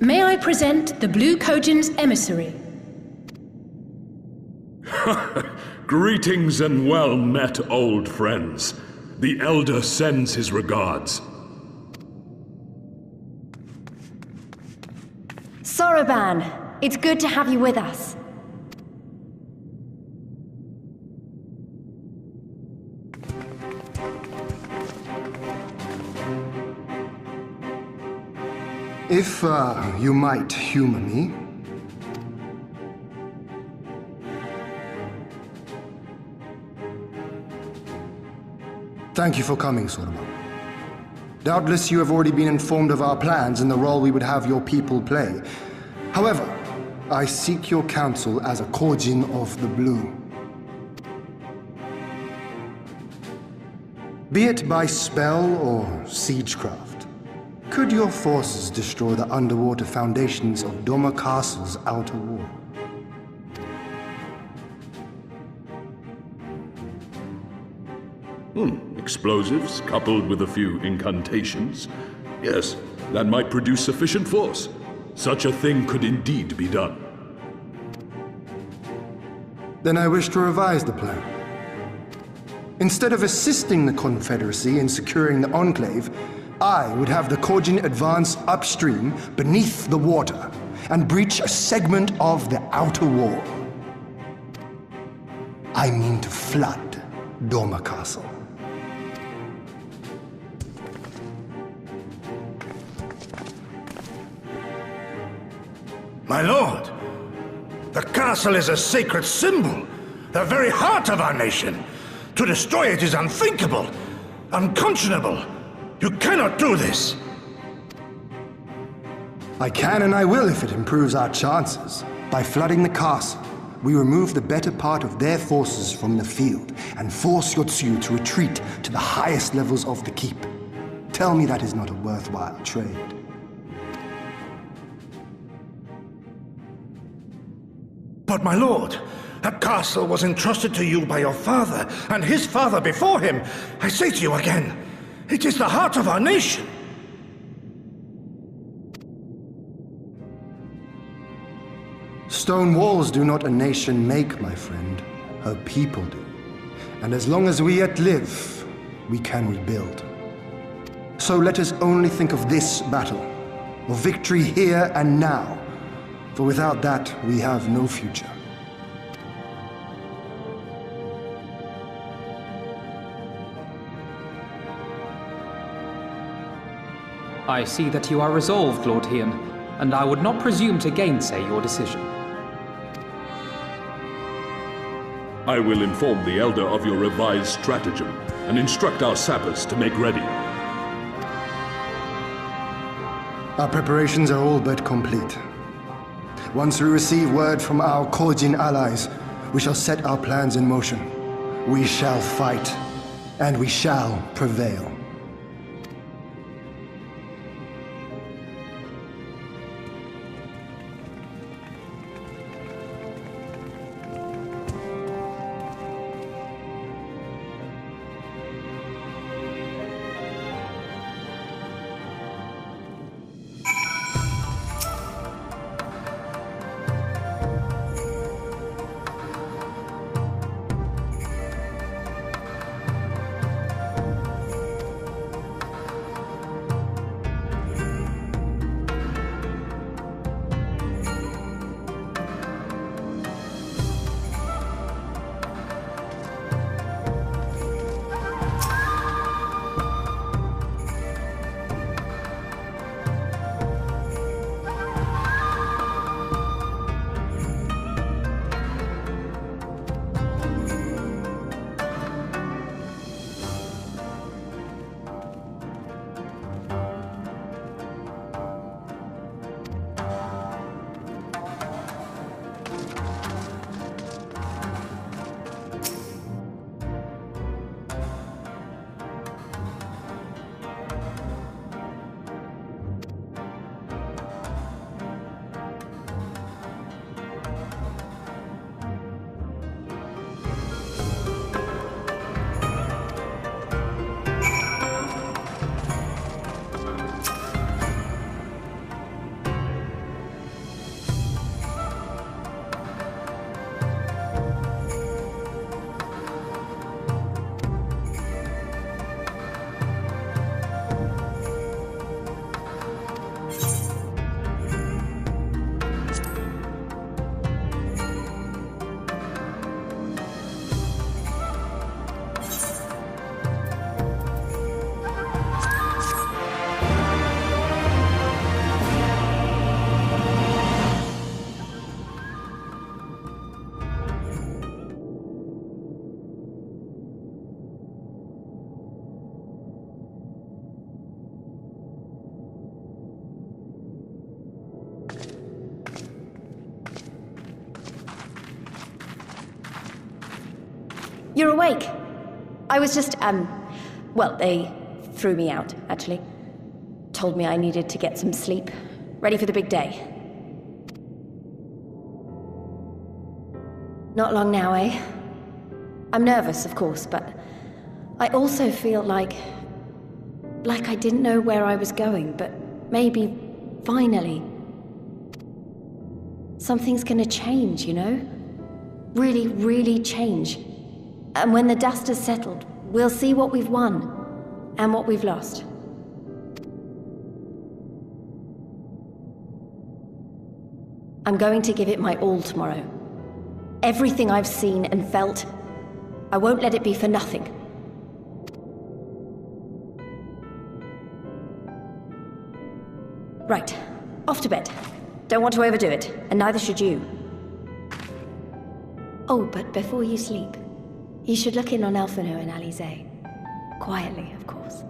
May I present the Blue Kojin's emissary? Greetings and well met, old friends. The Elder sends his regards. Raubahn, it's good to have you with us. If, you might humor me. Thank you for coming, Stormblood. Doubtless you have already been informed of our plans and the role we would have your people play. However, I seek your counsel as a Kojin of the Blue. Be it by spell or siegecraft, could your forces destroy the underwater foundations of Doma Castle's outer wall? Explosives coupled with a few incantations. Yes, that might produce sufficient force. Such a thing could indeed be done. Then I wish to revise the plan. Instead of assisting the Confederacy in securing the Enclave, I would have the Kojin advance upstream beneath the water and breach a segment of the outer wall. I mean to flood Doma Castle. My lord, the castle is a sacred symbol, the very heart of our nation. To destroy it is unthinkable, unconscionable. You cannot do this. I can and I will if it improves our chances. By flooding the castle, we remove the better part of their forces from the field and force Yotsuyu to retreat to the highest levels of the keep. Tell me that is not a worthwhile trade. But my lord, that castle was entrusted to you by your father, and his father before him. I say to you again, it is the heart of our nation. Stone walls do not a nation make, my friend. Her people do. And as long as we yet live, we can rebuild. So let us only think of this battle, of victory here and now. For without that, we have no future. I see that you are resolved, Lord Hien, and I would not presume to gainsay your decision. I will inform the Elder of your revised stratagem and instruct our sappers to make ready. Our preparations are all but complete. Once we receive word from our Kojin allies, we shall set our plans in motion. We shall fight, and we shall prevail. You're awake. I was just, well, they threw me out, actually. Told me I needed to get some sleep. Ready for the big day. Not long now, eh? I'm nervous, of course, but I also feel like I didn't know where I was going, but maybe, finally, something's gonna change, you know? Really, really change. And when the dust has settled, we'll see what we've won, and what we've lost. I'm going to give it my all tomorrow. Everything I've seen and felt, I won't let it be for nothing. Right, off to bed. Don't want to overdo it, and neither should you. Oh, but before you sleep, you should look in on Elfino and Alize. Quietly, of course.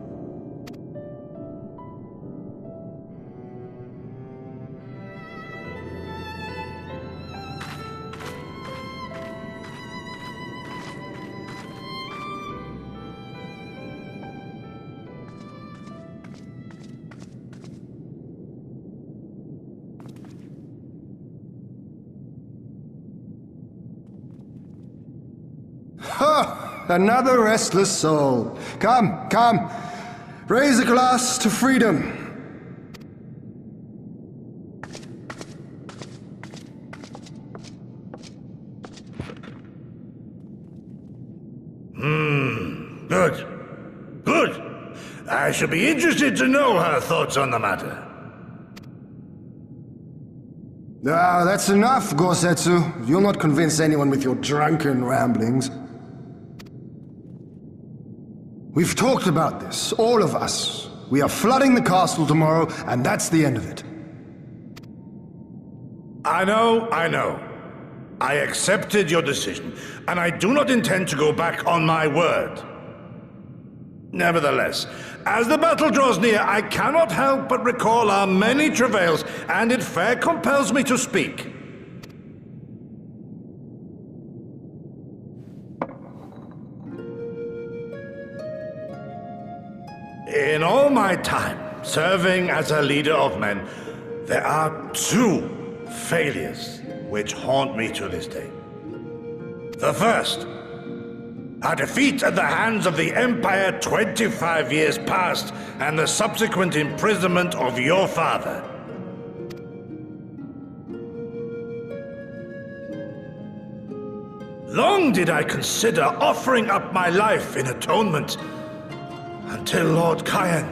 Another restless soul. Come, come. Raise a glass to freedom. Good. Good. I shall be interested to know her thoughts on the matter. Ah, that's enough, Gosetsu. You'll not convince anyone with your drunken ramblings. We've talked about this, all of us. We are flooding the castle tomorrow, and that's the end of it. I know. I accepted your decision, and I do not intend to go back on my word. Nevertheless, as the battle draws near, I cannot help but recall our many travails, and it fair compels me to speak. In all my time serving as a leader of men, there are two failures which haunt me to this day. The first, a defeat at the hands of the Empire 25 years past, and the subsequent imprisonment of your father. Long did I consider offering up my life in atonement, until Lord Qalyana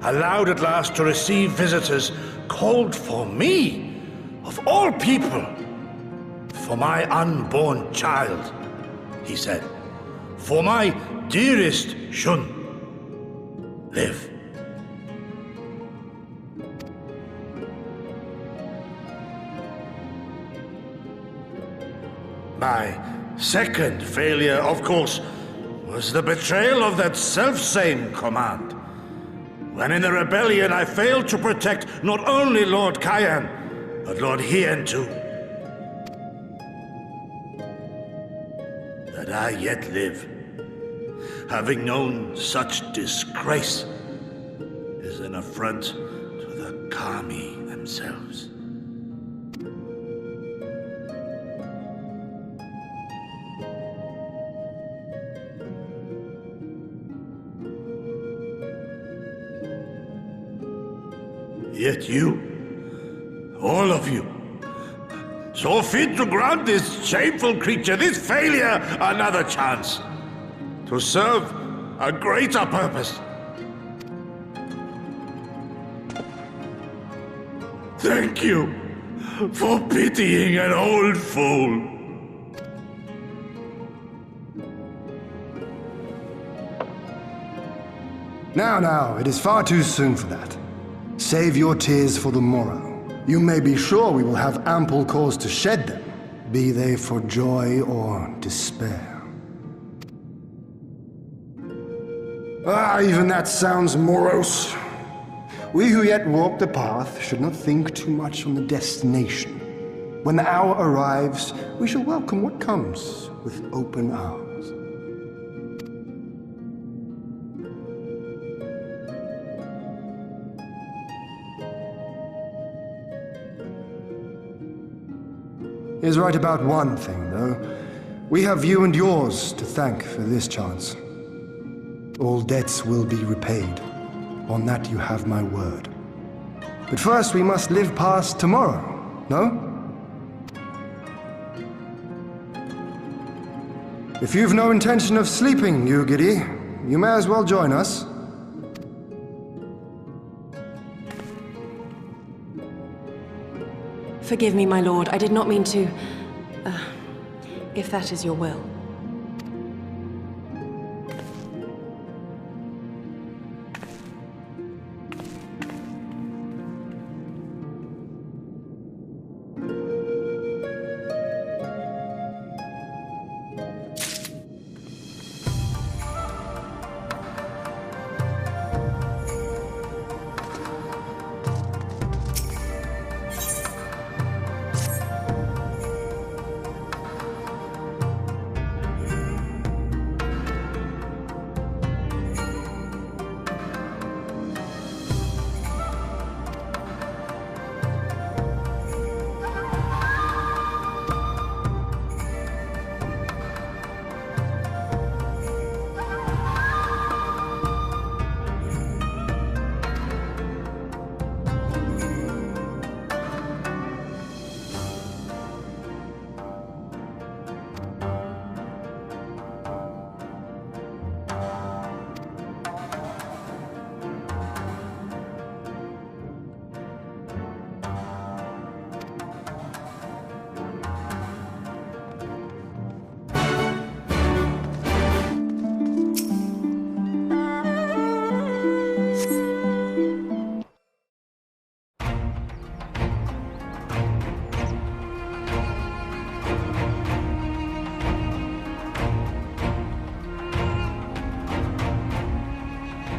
allowed at last to receive visitors called for me, of all people, for my unborn child, he said, for my dearest Shun, live. My second failure, of course, was the betrayal of that self-same command. When in the rebellion I failed to protect not only Lord Qalyana, but Lord Hien too. That I yet live, having known such disgrace, is an affront to the Kami themselves. Yet you, all of you, so fit to grant this shameful creature, this failure, another chance to serve a greater purpose. Thank you for pitying an old fool. Now, it is far too soon for that. Save your tears for the morrow. You may be sure we will have ample cause to shed them, be they for joy or despair. Even that sounds morose. We who yet walk the path should not think too much on the destination. When the hour arrives, we shall welcome what comes with open arms. is right about one thing, though. We have you and yours to thank for this chance. All debts will be repaid. On that you have my word. But first we must live past tomorrow, no? If you've no intention of sleeping, new Giddy, you may as well join us. Forgive me, my lord. I did not mean to... if that is your will.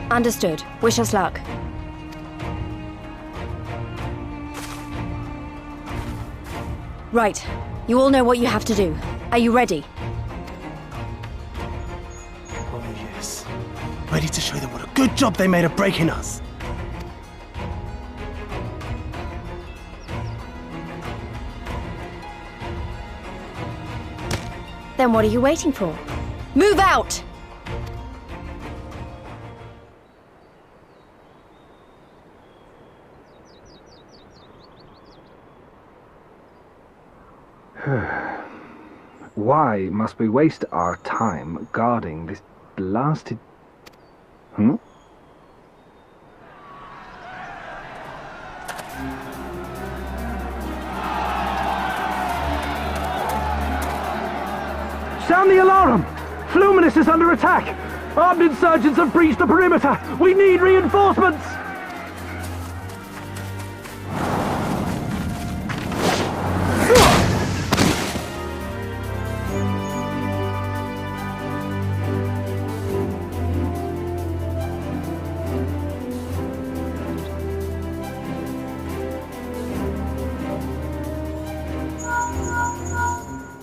Understood. Wish us luck. Right. You all know what you have to do. Are you ready? Oh yes. Ready to show them what a good job they made of breaking us. Then what are you waiting for? Move out! Why must we waste our time guarding this blasted... Sound the alarm! Fluminous is under attack! Armed insurgents have breached the perimeter! We need reinforcements!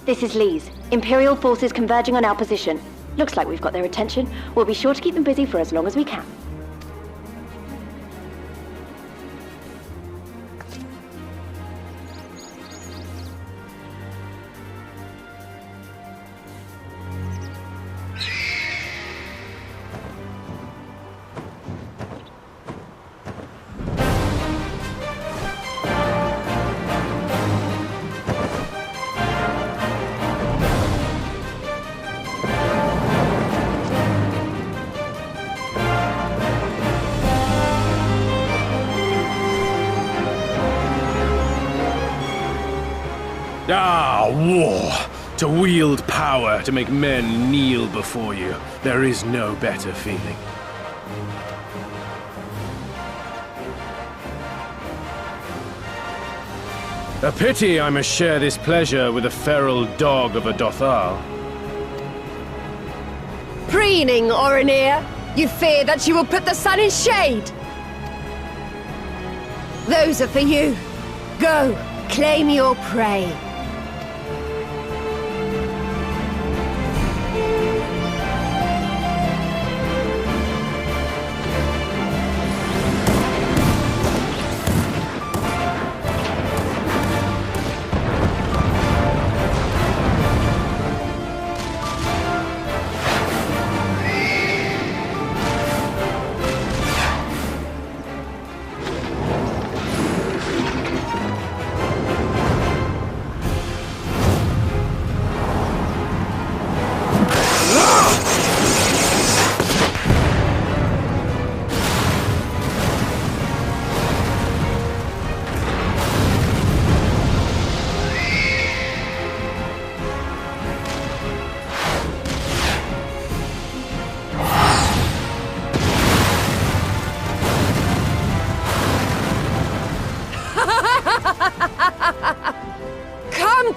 This is Lee's. Imperial forces converging on our position. Looks like we've got their attention. We'll be sure to keep them busy for as long as we can. Ah, war! To wield power to make men kneel before you. There is no better feeling. A pity I must share this pleasure with a feral dog of a Dothal. Preening, Oronir! You fear that you will put the sun in shade! Those are for you. Go, claim your prey.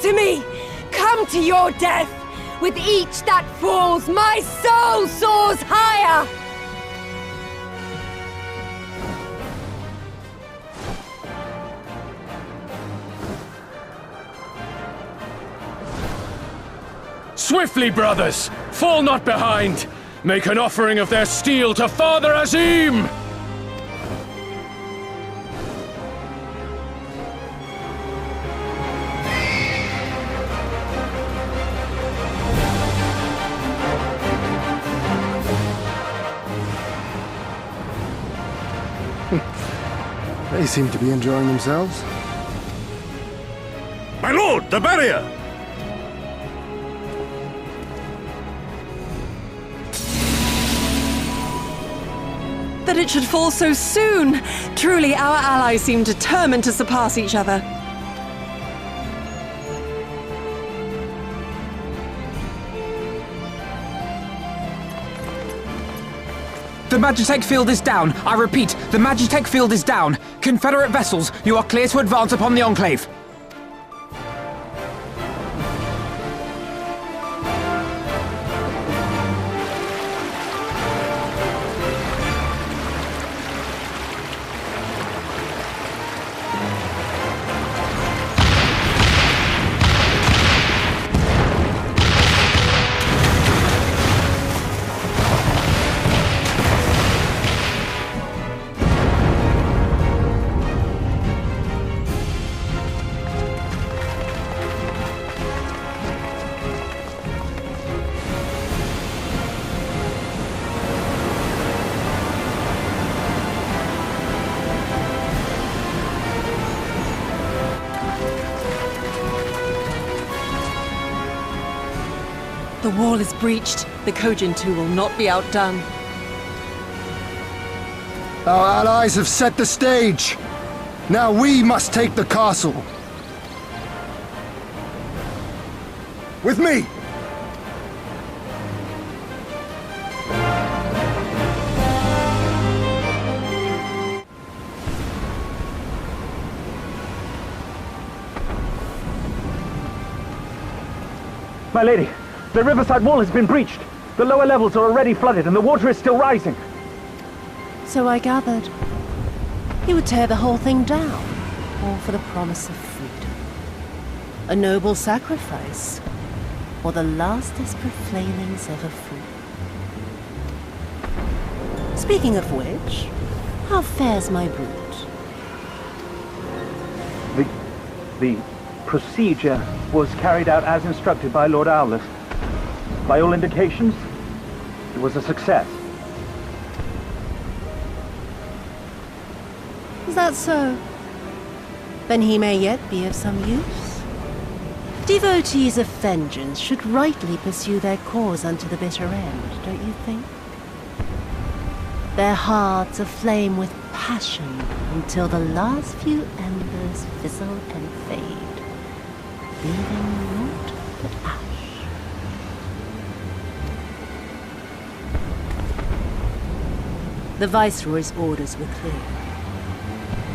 to me! Come to your death! With each that falls, my soul soars higher! Swiftly, brothers! Fall not behind! Make an offering of their steel to Father Azim! They seem to be enjoying themselves. My lord, the barrier! That it should fall so soon! Truly, our allies seem determined to surpass each other. The Magitech field is down. I repeat, the Magitech field is down. Confederate vessels, you are clear to advance upon the Enclave. The wall is breached. The Kojin too will not be outdone. Our allies have set the stage. Now we must take the castle. With me! My lady, the riverside wall has been breached. The lower levels are already flooded and the water is still rising. So I gathered. He would tear the whole thing down, all for the promise of freedom. A noble sacrifice, or the last desperate flailings ever free. Speaking of which, how fares my brood? The procedure was carried out as instructed by Lord Owleth. By all indications, it was a success. Is that so? Then he may yet be of some use. Devotees of vengeance should rightly pursue their cause unto the bitter end, don't you think? Their hearts aflame with passion until the last few embers fizzle and fade, leaving naught but ash. The Viceroy's orders were clear.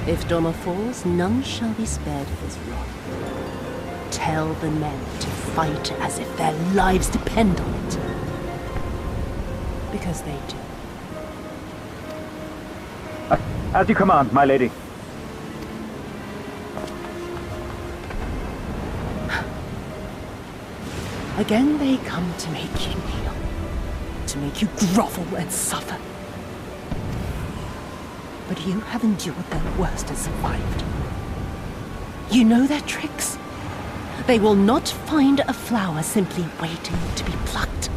If Doma falls, none shall be spared his wrath. Tell the men to fight as if their lives depend on it. Because they do. As you command, my lady. Again they come to make you kneel. To make you grovel and suffer. But you have endured their worst and survived. You know their tricks. They will not find a flower simply waiting to be plucked.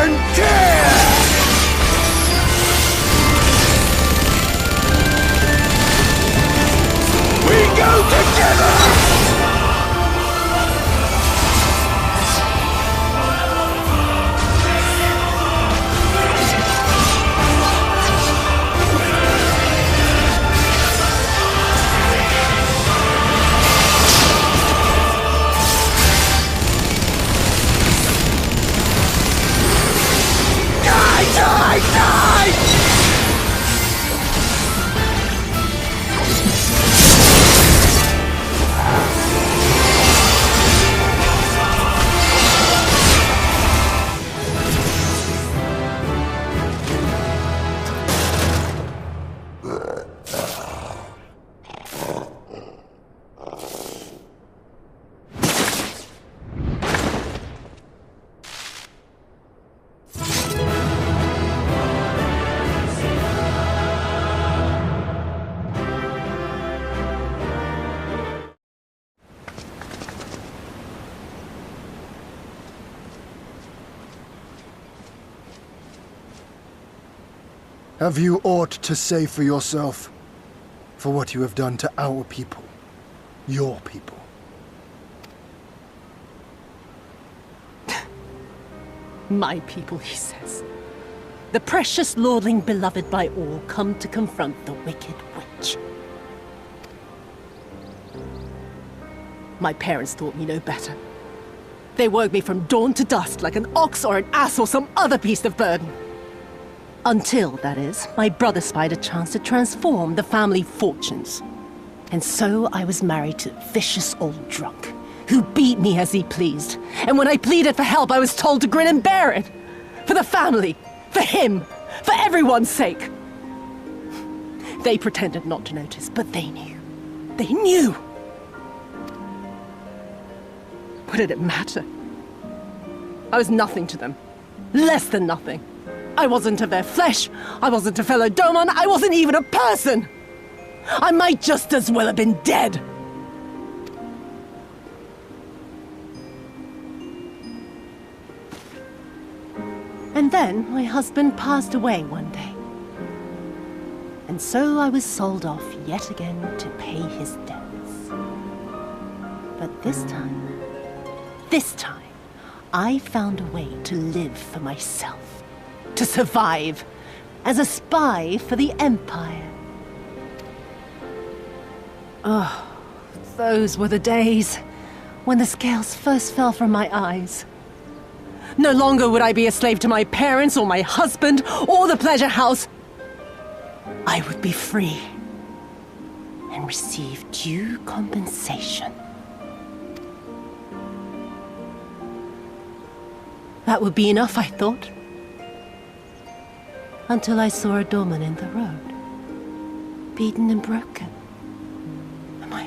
and tear! We go together! Have you aught to say for yourself? For what you have done to our people? Your people? My people, he says. The precious lordling beloved by all, come to confront the wicked witch. My parents taught me no better. They worked me from dawn to dusk like an ox or an ass or some other beast of burden. Until, that is, my brother spied a chance to transform the family fortunes. And so I was married to a vicious old drunk, who beat me as he pleased. And when I pleaded for help, I was told to grin and bear it. For the family, for him, for everyone's sake. They pretended not to notice, but they knew. They knew! What did it matter? I was nothing to them. Less than nothing. I wasn't of their flesh. I wasn't a fellow Doman. I wasn't even a person. I might just as well have been dead. And then my husband passed away one day. And so I was sold off yet again to pay his debts. But this time, I found a way to live for myself. To survive as a spy for the Empire. Oh, those were the days when the scales first fell from my eyes. No longer would I be a slave to my parents or my husband or the pleasure house. I would be free and receive due compensation. That would be enough, I thought. Until I saw a Doman in the road, beaten and broken. And my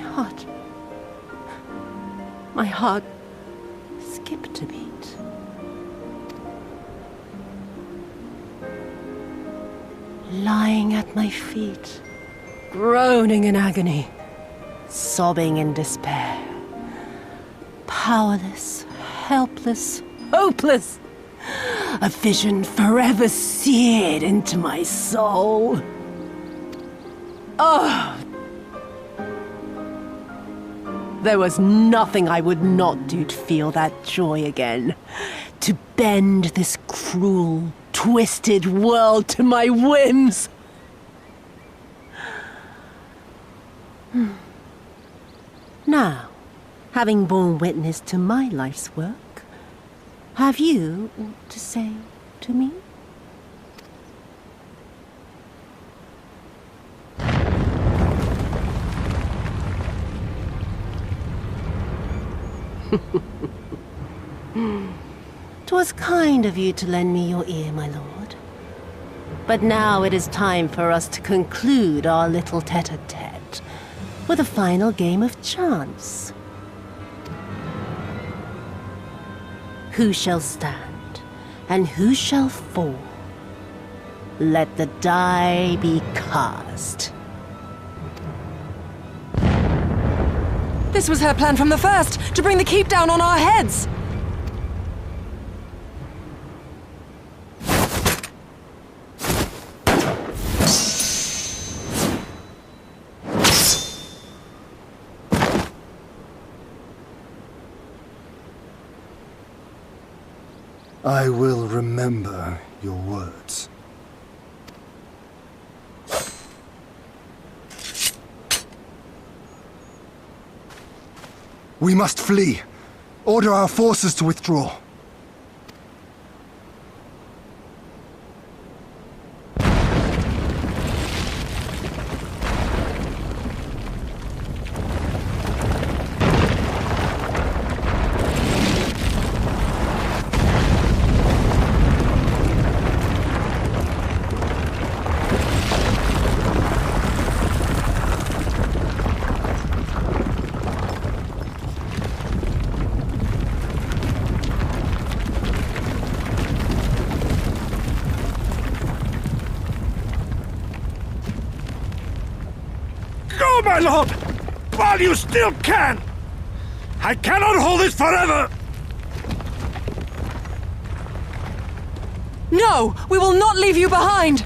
heart skipped a beat. Lying at my feet, groaning in agony, sobbing in despair. Powerless, helpless, hopeless. A vision forever seared into my soul. Oh! There was nothing I would not do to feel that joy again. To bend this cruel, twisted world to my whims. Now, having borne witness to my life's work, have you aught to say to me? "'Twas kind of you to lend me your ear, my lord. But now it is time for us to conclude our little tete-a-tete with a final game of chance. Who shall stand, and who shall fall? Let the die be cast." This was her plan from the first, to bring the keep down on our heads! I will remember your words. We must flee. Order our forces to withdraw. My lord! While you still can! I cannot hold this forever! No! We will not leave you behind!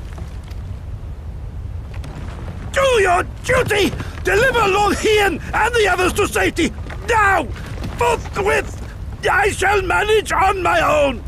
Do your duty! Deliver Lord Hien and the others to safety! Now! Forthwith! I shall manage on my own!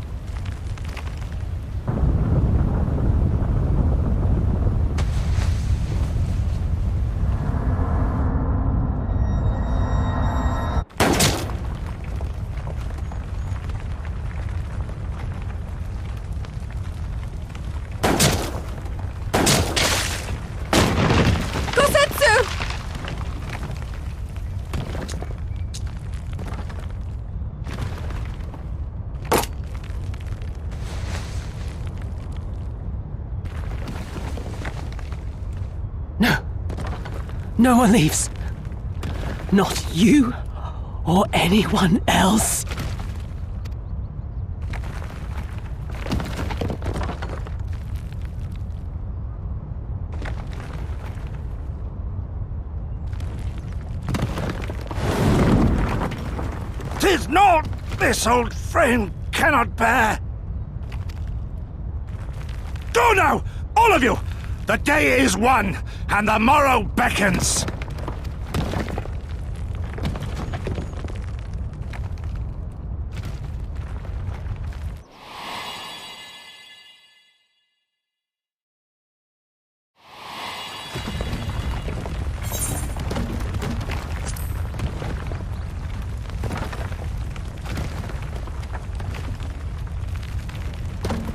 No one leaves. Not you or anyone else. "'Tis naught this old frame cannot bear. Go now, all of you! The day is won, and the morrow beckons!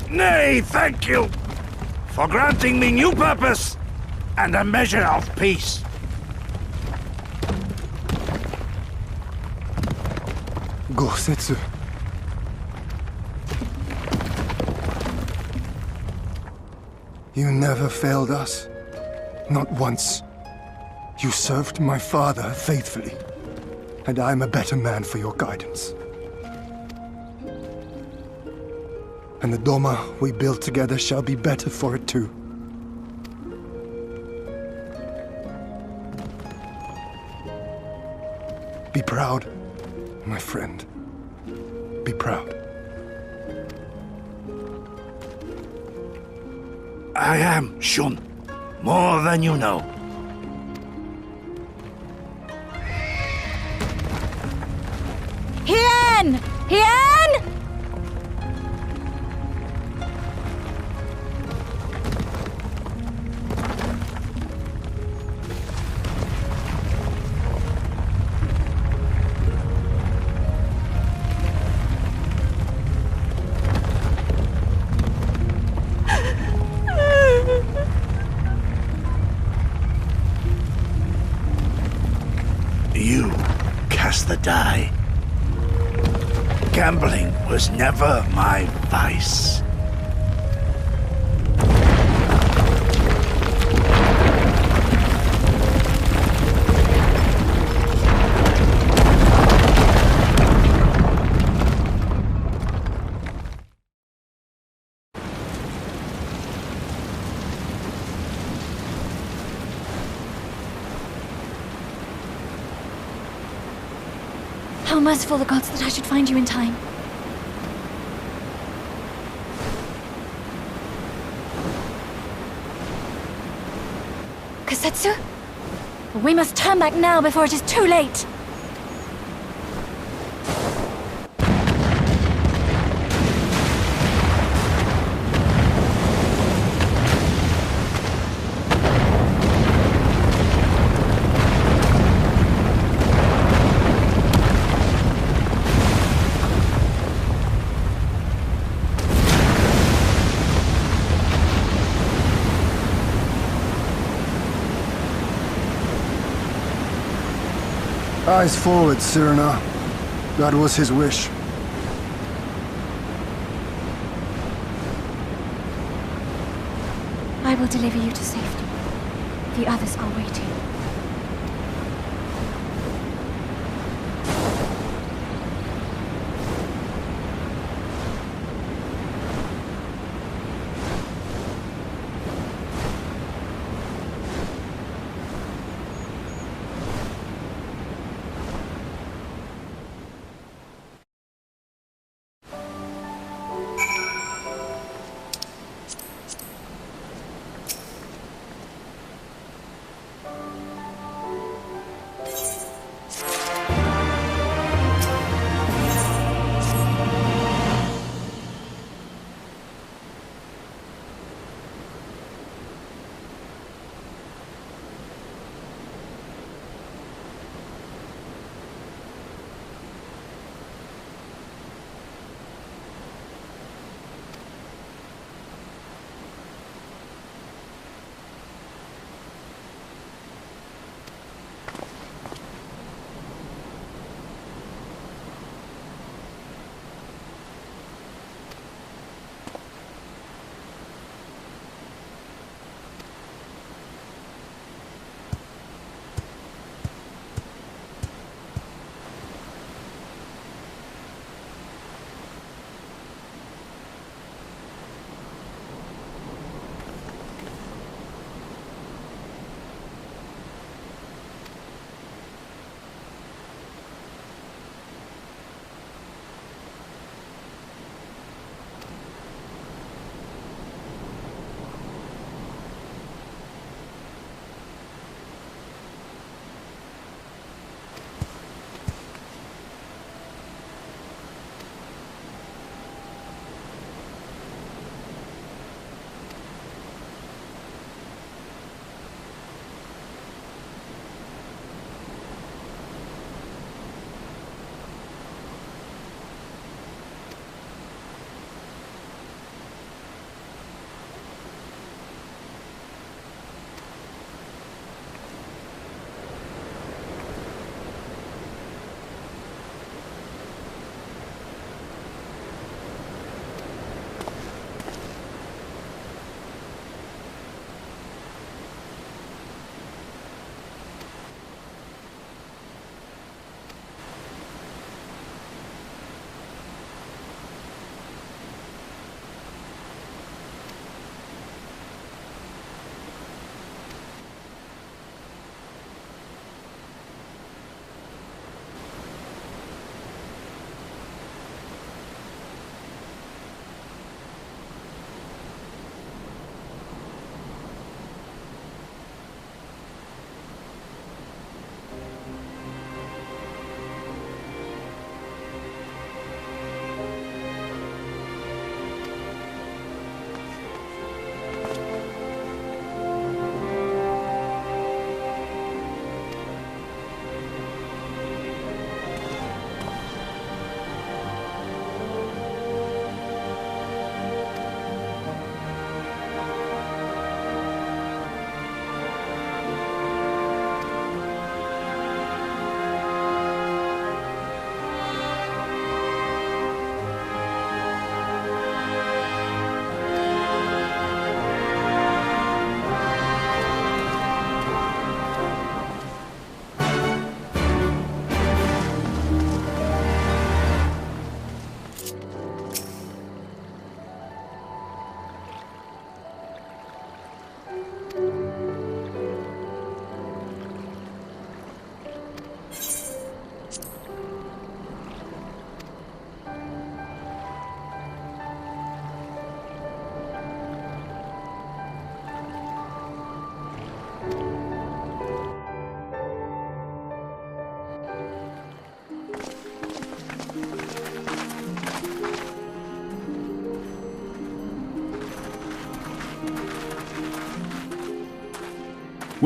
Nay, thank you for granting me new purpose and a measure of peace. Gosetsu. You never failed us. Not once. You served my father faithfully, and I'm a better man for your guidance. And the Doma we built together shall be better for it too. Be proud, my friend. Be proud. I am, Shun. More than you know. Hien! Hien! You cast the die. Gambling was never my vice. How merciful the gods that I should find you in time. Kasetsu? We must turn back now before it is too late. Rise forward, Cyrano. That was his wish. I will deliver you to safety. The others are waiting.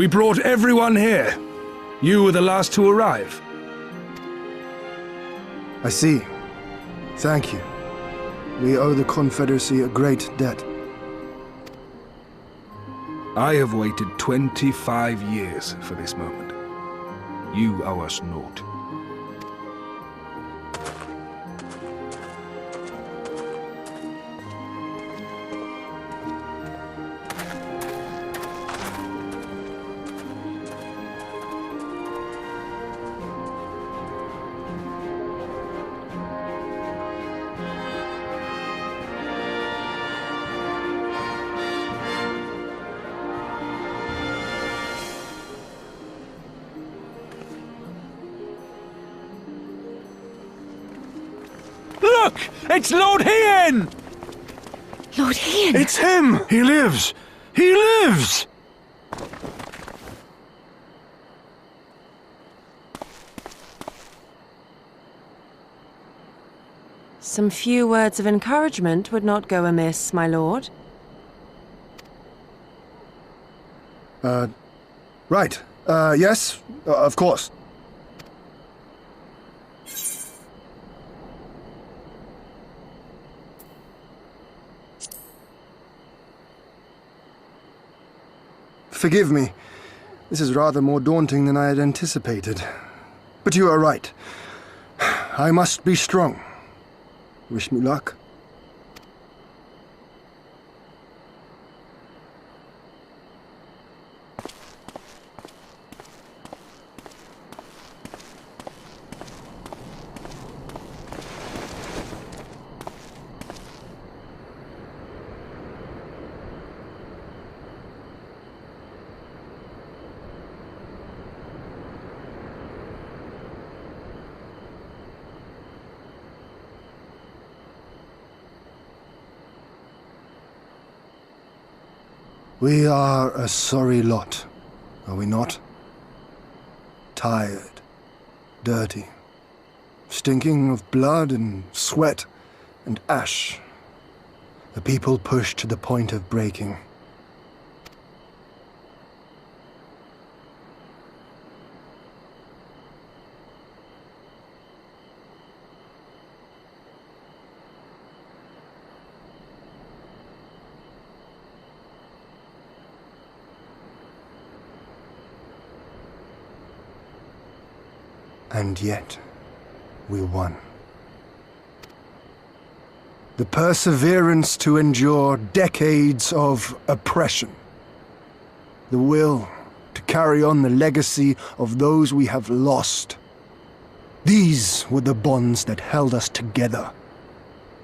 We brought everyone here. You were the last to arrive. I see. Thank you. We owe the Confederacy a great debt. I have waited 25 years for this moment. You owe us naught. Look! It's Lord Hien! Lord Hien! It's him! He lives! He lives! Some few words of encouragement would not go amiss, my lord. Right. Yes, of course. Forgive me. This is rather more daunting than I had anticipated. But you are right. I must be strong. Wish me luck. We are a sorry lot, are we not? Tired, dirty, stinking of blood and sweat and ash. A people pushed to the point of breaking. And yet, we won. The perseverance to endure decades of oppression. The will to carry on the legacy of those we have lost. These were the bonds that held us together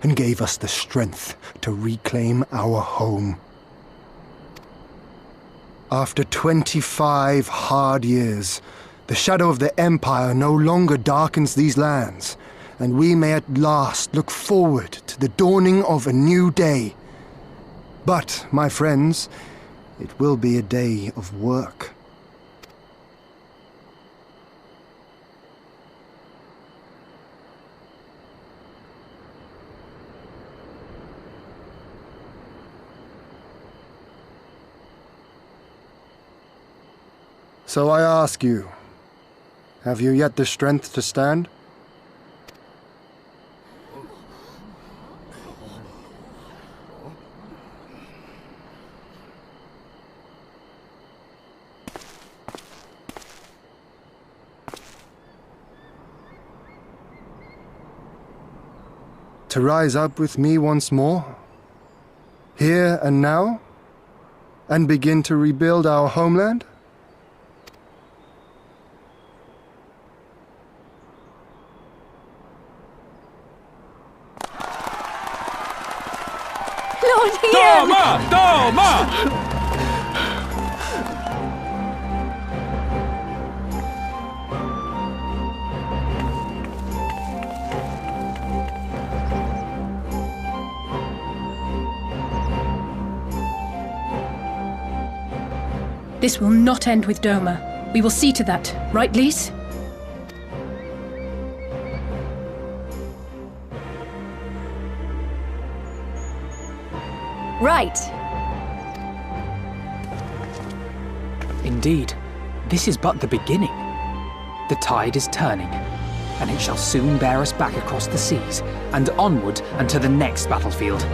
and gave us the strength to reclaim our home. After 25 hard years, the shadow of the Empire no longer darkens these lands, and we may at last look forward to the dawning of a new day. But, my friends, it will be a day of work. So I ask you, have you yet the strength to stand? To rise up with me once more, here and now, and begin to rebuild our homeland? Doma! Doma! This will not end with Doma. We will see to that, right, Lys? Right. Indeed, this is but the beginning. The tide is turning, and it shall soon bear us back across the seas, and onward and to the next battlefield.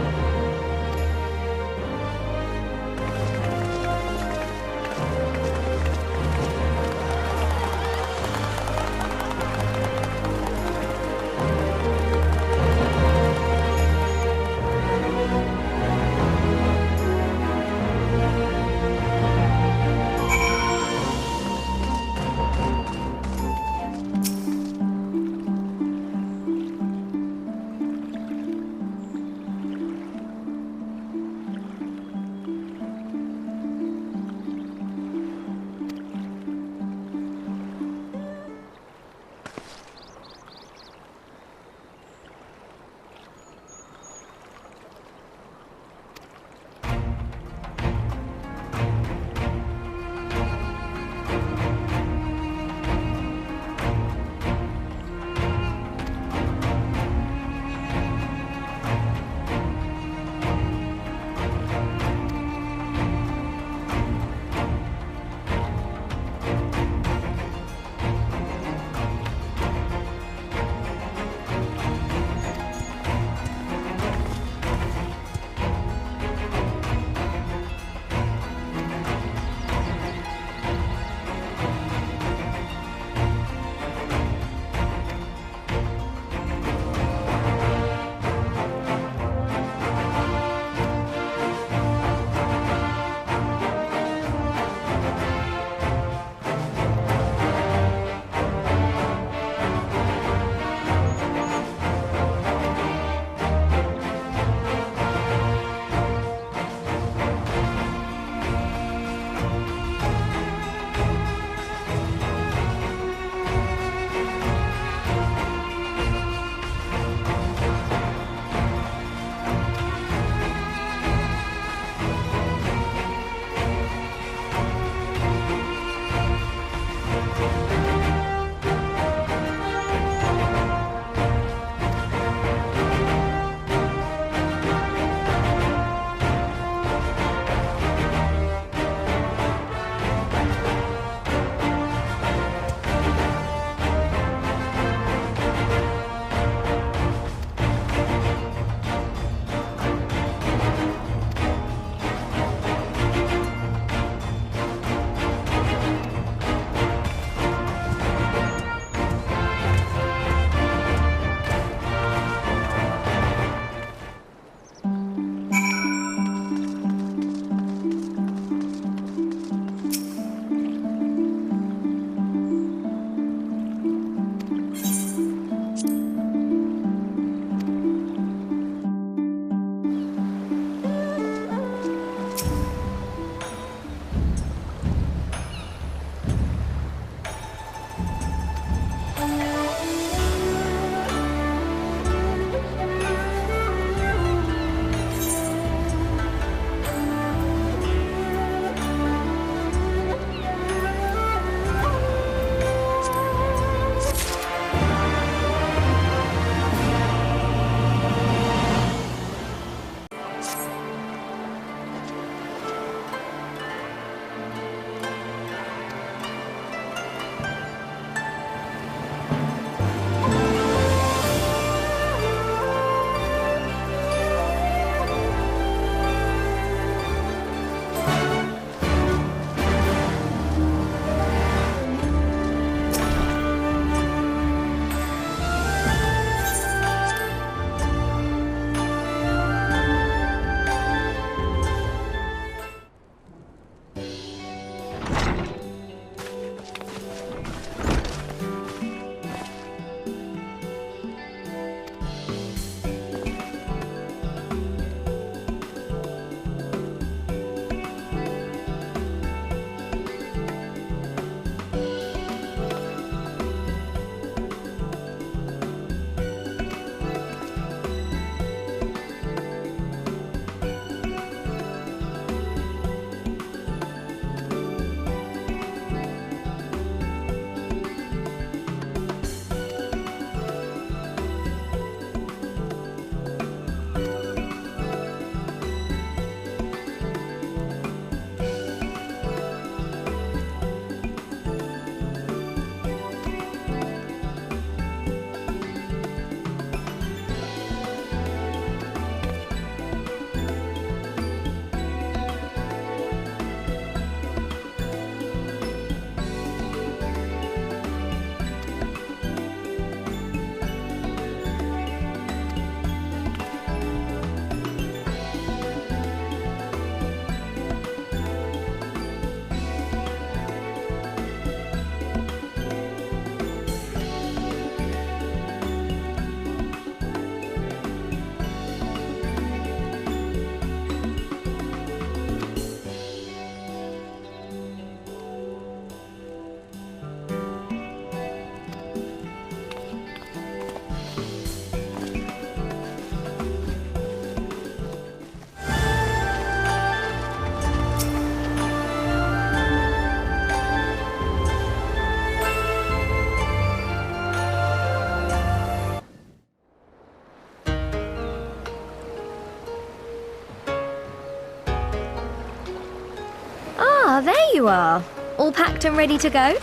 you are. All packed and ready to go?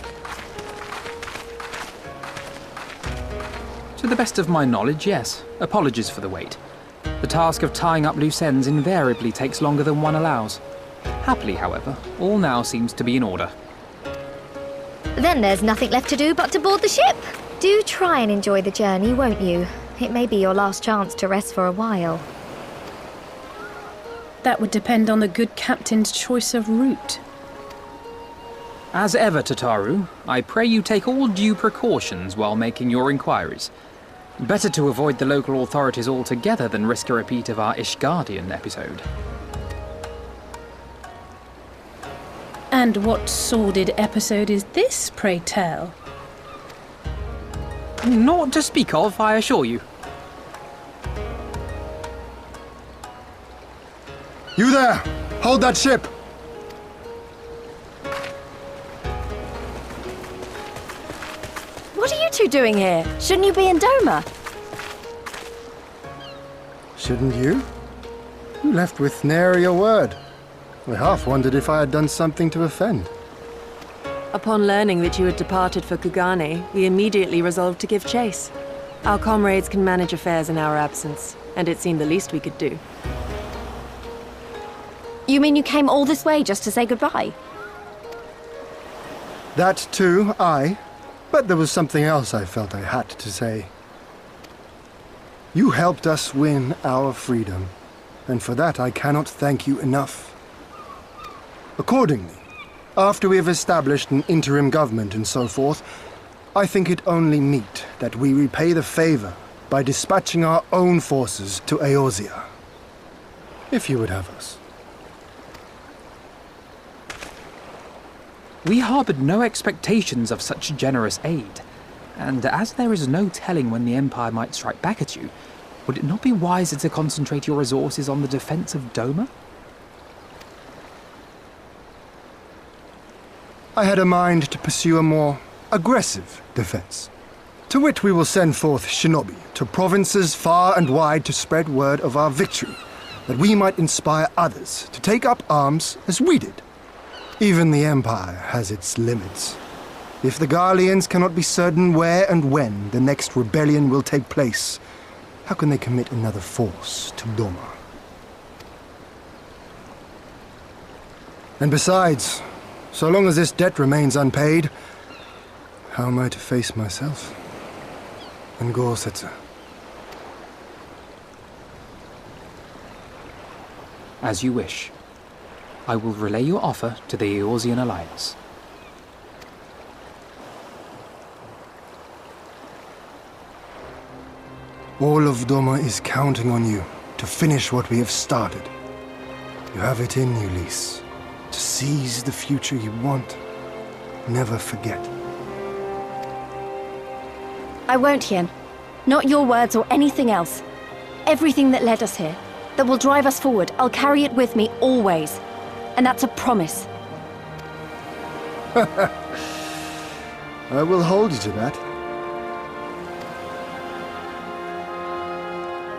To the best of my knowledge, yes. Apologies for the wait. The task of tying up loose ends invariably takes longer than one allows. Happily, however, all now seems to be in order. Then there's nothing left to do but to board the ship. Do try and enjoy the journey, won't you? It may be your last chance to rest for a while. That would depend on the good captain's choice of route. As ever, Tataru, I pray you take all due precautions while making your inquiries. Better to avoid the local authorities altogether than risk a repeat of our Ishgardian episode. And what sordid episode is this, pray tell? Naught to speak of, I assure you. You there! Hold that ship! What are you two doing here? Shouldn't you be in Doma? Shouldn't you? You left with nary a word. I half wondered if I had done something to offend. Upon learning that you had departed for Kugane, we immediately resolved to give chase. Our comrades can manage affairs in our absence, and it seemed the least we could do. You mean you came all this way just to say goodbye? That too, aye. But there was something else I felt I had to say. You helped us win our freedom, and for that I cannot thank you enough. Accordingly, after we have established an interim government and so forth, I think it only meet that we repay the favor by dispatching our own forces to Eorzea. If you would have us. We harboured no expectations of such generous aid, and as there is no telling when the Empire might strike back at you, would it not be wiser to concentrate your resources on the defence of Doma? I had a mind to pursue a more aggressive defense, to which we will send forth shinobi to provinces far and wide to spread word of our victory, that we might inspire others to take up arms as we did. Even the Empire has its limits. If the Garleans cannot be certain where and when the next rebellion will take place, how can they commit another force to Doma? And besides, so long as this debt remains unpaid, how am I to face myself and Gorsetzer? As you wish. I will relay your offer to the Eorzean Alliance. All of Doma is counting on you to finish what we have started. You have it in you, Lys. To seize the future you want. Never forget. I won't, Hien. Not your words or anything else. Everything that led us here, that will drive us forward, I'll carry it with me always. And that's a promise. I will hold you to that.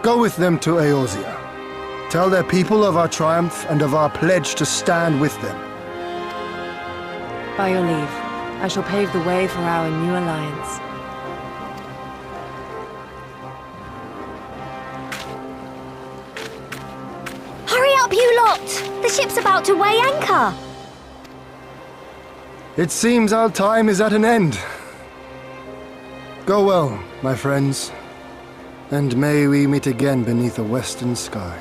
Go with them to Eorzea. Tell their people of our triumph and of our pledge to stand with them. By your leave, I shall pave the way for our new alliance. Hurry up, you lot! The ship's about to weigh anchor! It seems our time is at an end. Go well, my friends, and may we meet again beneath a western sky.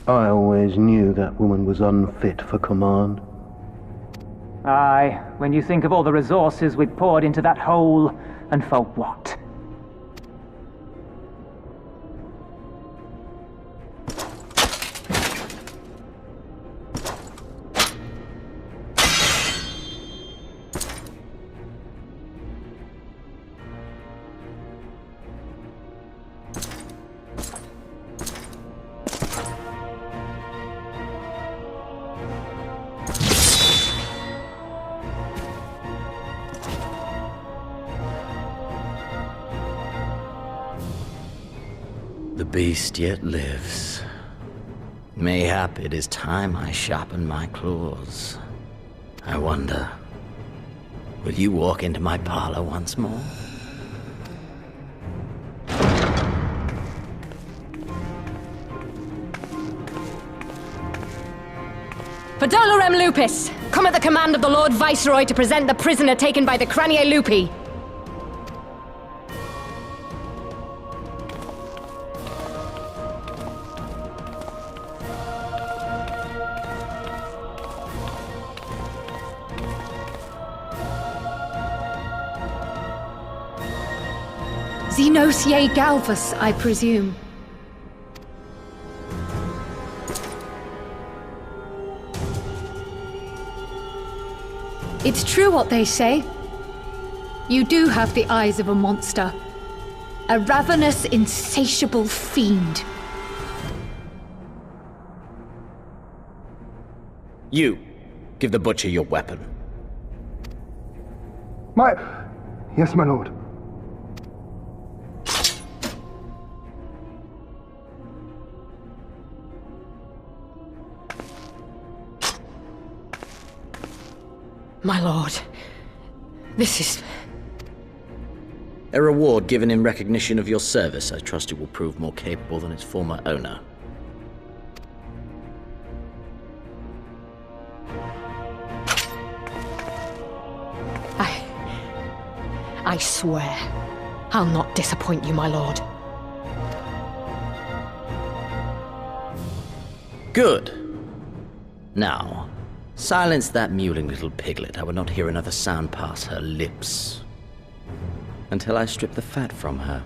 I always knew that woman was unfit for command. Aye, when you think of all the resources we'd poured into that hole, and for what? The beast yet lives. Mayhap it is time I sharpen my claws. I wonder, will you walk into my parlor once more? Fordola Lupus! Come at the command of the Lord Viceroy to present the prisoner taken by the Cranie Lupi! Xenos ye Galvus, I presume. It's true what they say. You do have the eyes of a monster. A ravenous, insatiable fiend. You, give the butcher your weapon. Yes, my lord. My lord, this is... A reward given in recognition of your service. I trust it will prove more capable than its former owner. I swear, I'll not disappoint you, my lord. Good. Now, silence that mewling little piglet. I will not hear another sound pass her lips until I strip the fat from her.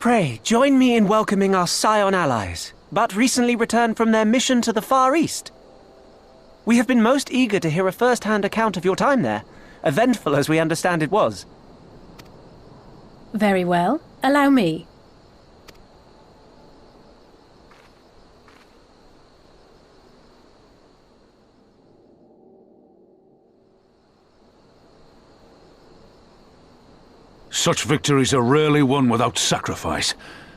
Pray, join me in welcoming our Scion allies, but recently returned from their mission to the Far East. We have been most eager to hear a first-hand account of your time there, eventful as we understand it was. Very well. Allow me. Such victories are rarely won without sacrifice,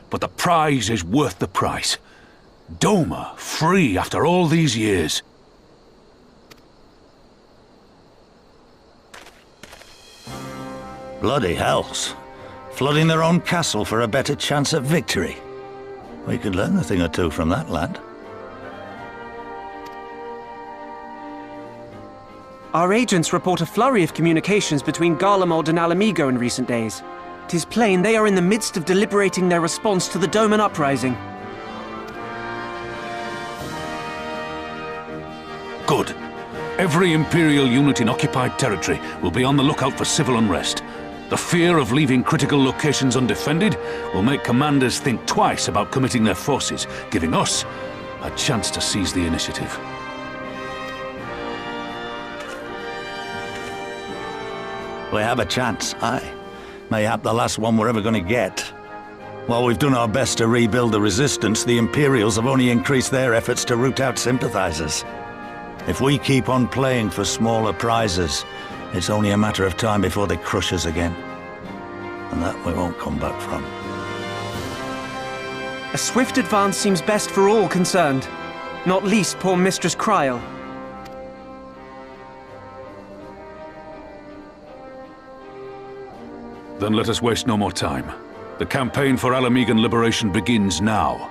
but the prize is worth the price. Doma, free after all these years. Bloody hells. Flooding their own castle for a better chance at victory. We could learn a thing or two from that lad. Our agents report a flurry of communications between Garlemald and Ala Mhigan in recent days. 'Tis plain they are in the midst of deliberating their response to the Doman uprising. Good. Every Imperial unit in occupied territory will be on the lookout for civil unrest. The fear of leaving critical locations undefended will make commanders think twice about committing their forces, giving us a chance to seize the initiative. We have a chance, aye. Mayhap the last one we're ever going to get. While we've done our best to rebuild the resistance, the Imperials have only increased their efforts to root out sympathizers. If we keep on playing for smaller prizes, it's only a matter of time before they crush us again. And that we won't come back from. A swift advance seems best for all concerned, not least poor Mistress Kryl. Then let us waste no more time. The campaign for Ala Mhigan liberation begins now.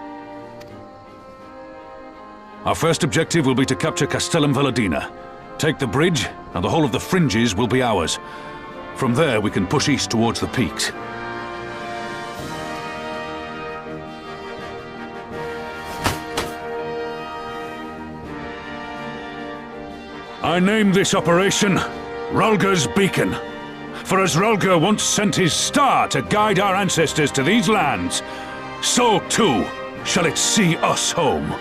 Our first objective will be to capture Castrum Velodyna. Take the bridge, and the whole of the fringes will be ours. From there, we can push east towards the peaks. I name this operation Rhalgr's Beacon. For as Rhalgr once sent his star to guide our ancestors to these lands, so too shall it see us home.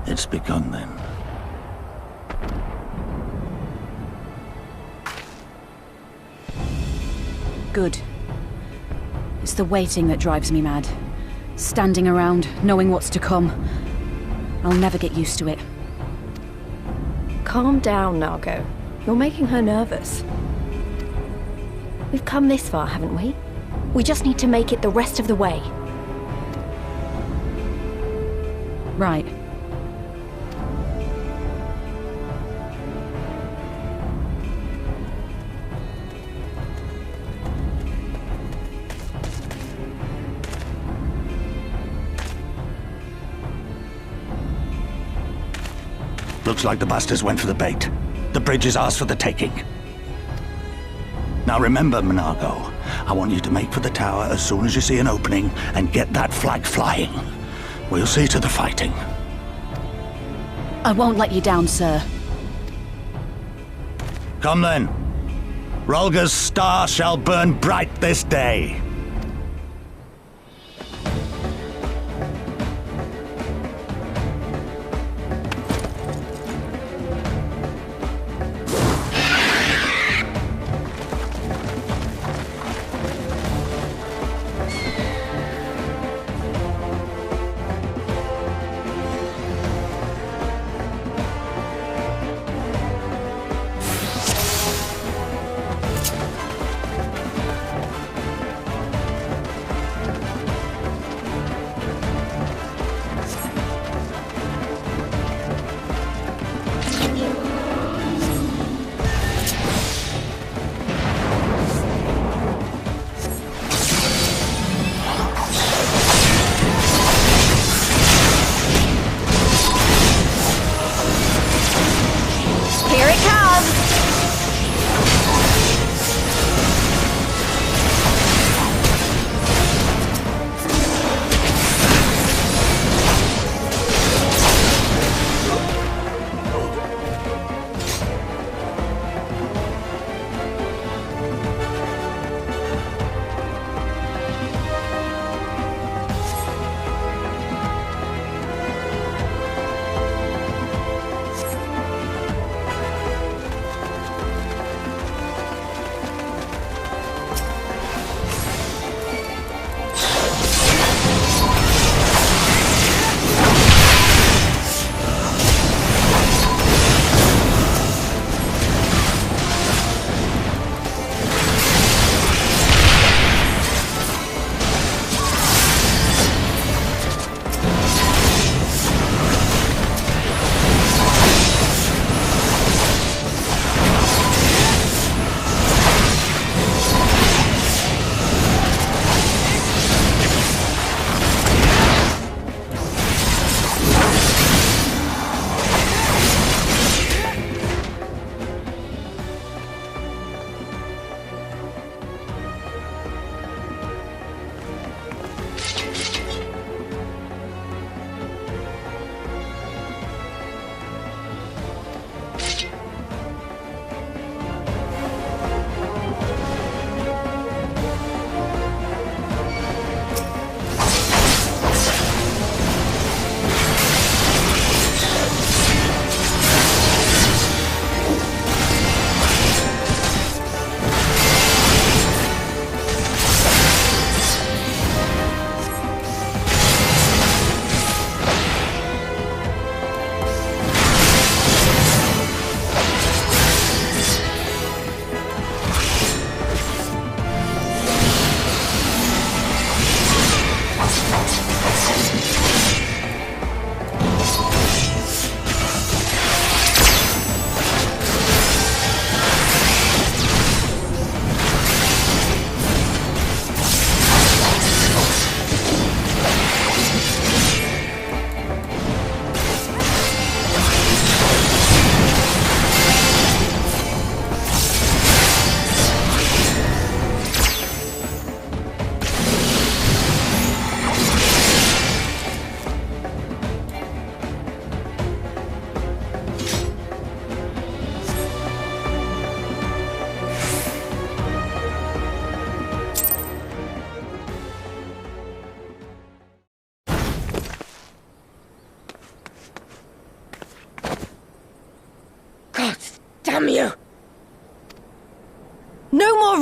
It's begun then. Good. It's the waiting that drives me mad. Standing around, knowing what's to come. I'll never get used to it. Calm down, Nargo. You're making her nervous. We've come this far, haven't we? We just need to make it the rest of the way. Right. Looks like the bastards went for the bait. The bridge is ours for the taking. Now remember, Monargo, I want you to make for the tower as soon as you see an opening and get that flag flying. We'll see to the fighting. I won't let you down, sir. Come then. Rhalgr's star shall burn bright this day.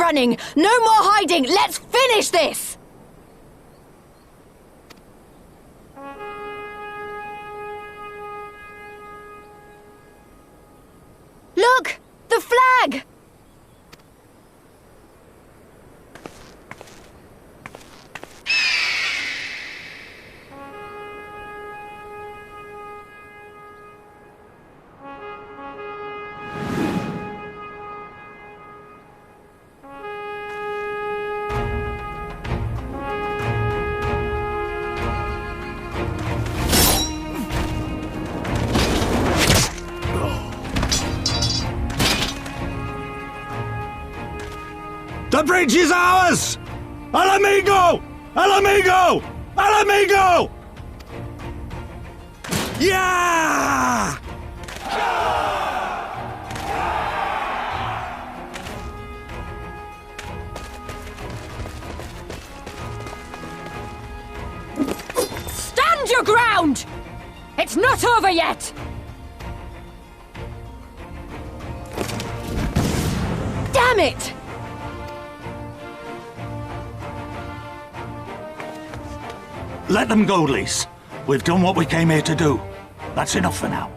running! No more hiding! Let's finish this! Look! The flag! The bridge is ours! Ala Mhigan! Ala Mhigan! Ala Mhigan! Yeah! Stand your ground! It's not over yet! Damn it! Let them go, Lys. We've done what we came here to do. That's enough for now.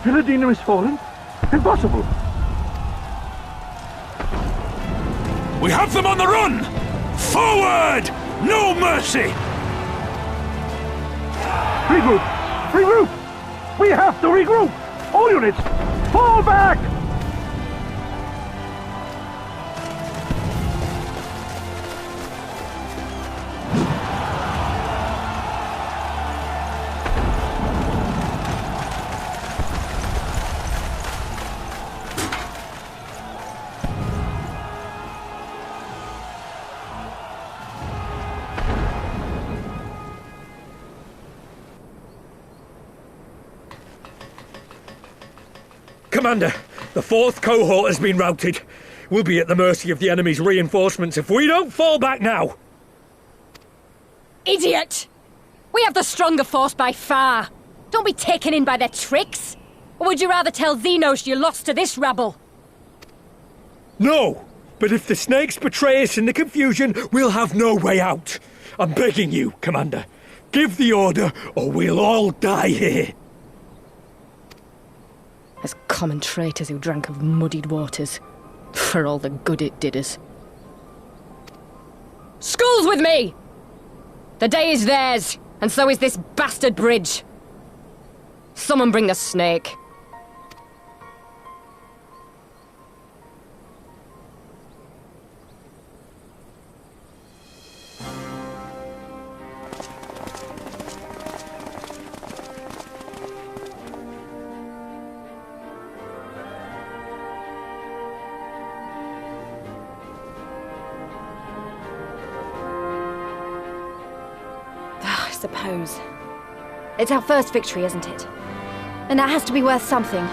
Velodyna is fallen? Impossible! We have them on the run! Forward! No mercy! Regroup! Regroup! We have to regroup! All units, fall back! Commander, the 4th cohort has been routed. We'll be at the mercy of the enemy's reinforcements if we don't fall back now. Idiot! We have the stronger force by far. Don't be taken in by their tricks. Or would you rather tell Xenos you lost to this rabble? No, but if the snakes betray us in the confusion, we'll have no way out. I'm begging you, Commander. Give the order, or we'll all die here. As common traitors who drank of muddied waters, for all the good it did us. Skulls with me! The day is theirs, and so is this bastard bridge. Someone bring the snake. I suppose. It's our first victory, isn't it? And that has to be worth something.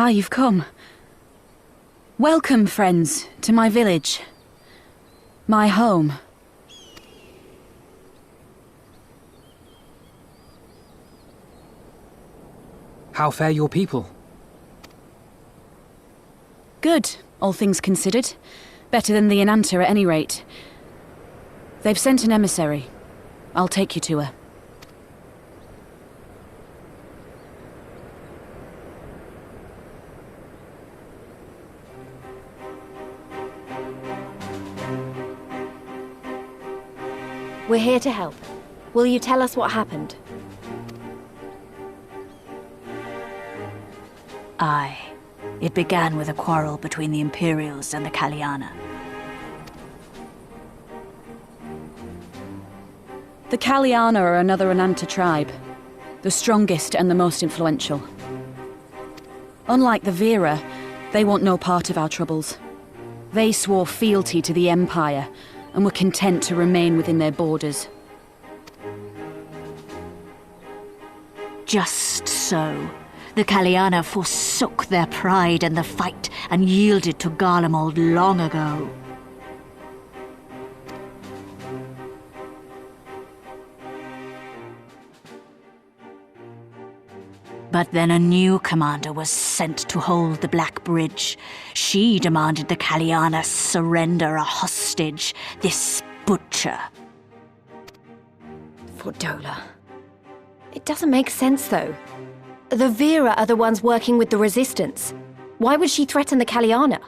you've come. Welcome, friends, to my village. My home. How fare your people? Good, all things considered. Better than the Ananta at any rate. They've sent an emissary. I'll take you to her. We're here to help. Will you tell us what happened? Aye. It began with a quarrel between the Imperials and the Qalyana. The Qalyana are another Ananta tribe. The strongest and the most influential. Unlike the Vera, they want no part of our troubles. They swore fealty to the Empire, and were content to remain within their borders. Just so. The Qalyana forsook their pride in the fight and yielded to Garlemald long ago. But then a new commander was sent to hold the Black Bridge. She demanded the Qalyana surrender a hostage, this butcher. Fordola. It doesn't make sense, though. The Vera are the ones working with the Resistance. Why would she threaten the Qalyana?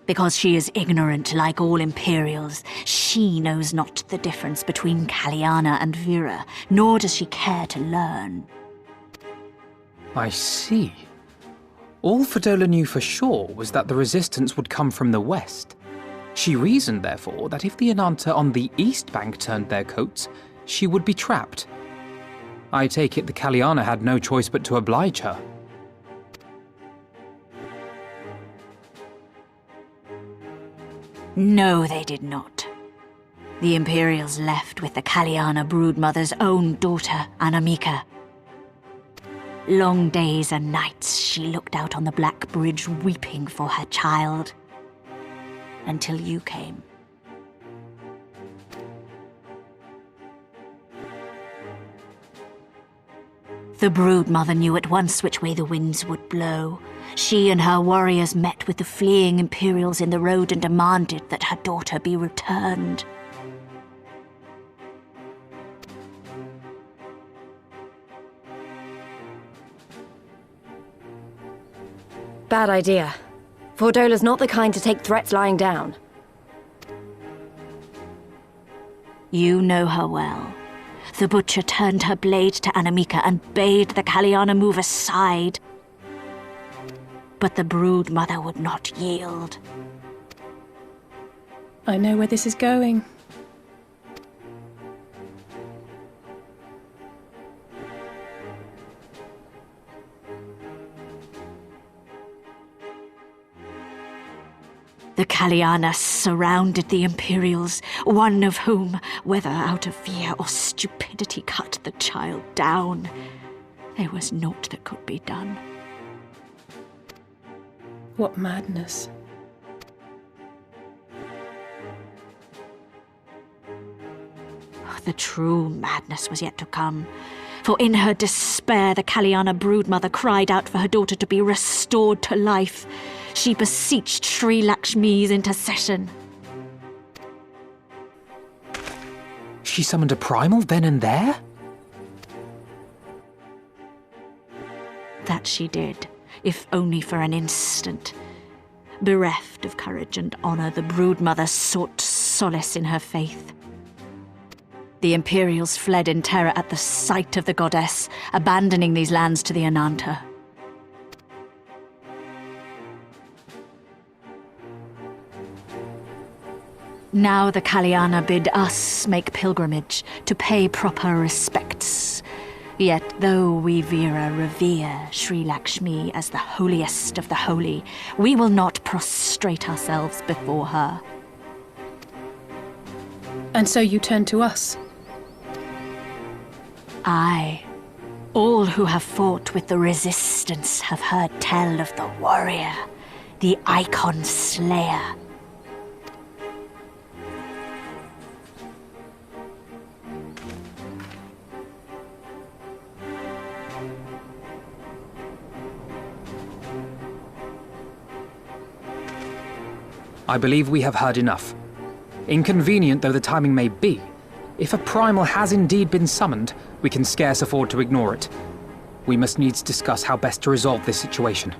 Because she is ignorant like all Imperials. She knows not the difference between Qalyana and Vera, nor does she care to learn. I see. All Fordola knew for sure was that the resistance would come from the west. She reasoned, therefore, that if the Ananta on the east bank turned their coats, she would be trapped. I take it the Qalyana had no choice but to oblige her. No, they did not. The Imperials left with the Qalyana broodmother's own daughter, Ala Mhigan. Long days and nights she looked out on the Black Bridge weeping for her child. Until you came. The broodmother knew at once which way the winds would blow. She and her warriors met with the fleeing Imperials in the road and demanded that her daughter be returned. Bad idea. Fordola's not the kind to take threats lying down. You know her well. The butcher turned her blade to Ala Mhigan and bade the Qalyana move aside. But the broodmother would not yield. I know where this is going. The Qalyana surrounded the Imperials, one of whom, whether out of fear or stupidity, cut the child down. There was naught that could be done. What madness. The true madness was yet to come. For in her despair, the Qalyana broodmother cried out for her daughter to be restored to life. She beseeched Sri Lakshmi's intercession. She summoned a primal then and there? That she did, if only for an instant. Bereft of courage and honor, the broodmother sought solace in her faith. The Imperials fled in terror at the sight of the goddess, abandoning these lands to the Ananta. Now the Qalyana bid us make pilgrimage to pay proper respects. Yet though we Vera revere Sri Lakshmi as the holiest of the holy, we will not prostrate ourselves before her. And so you turn to us? Aye. All who have fought with the Resistance have heard tell of the warrior, the Eikon Slayer. I believe we have heard enough. Inconvenient though the timing may be, if a primal has indeed been summoned, we can scarce afford to ignore it. We must needs discuss how best to resolve this situation.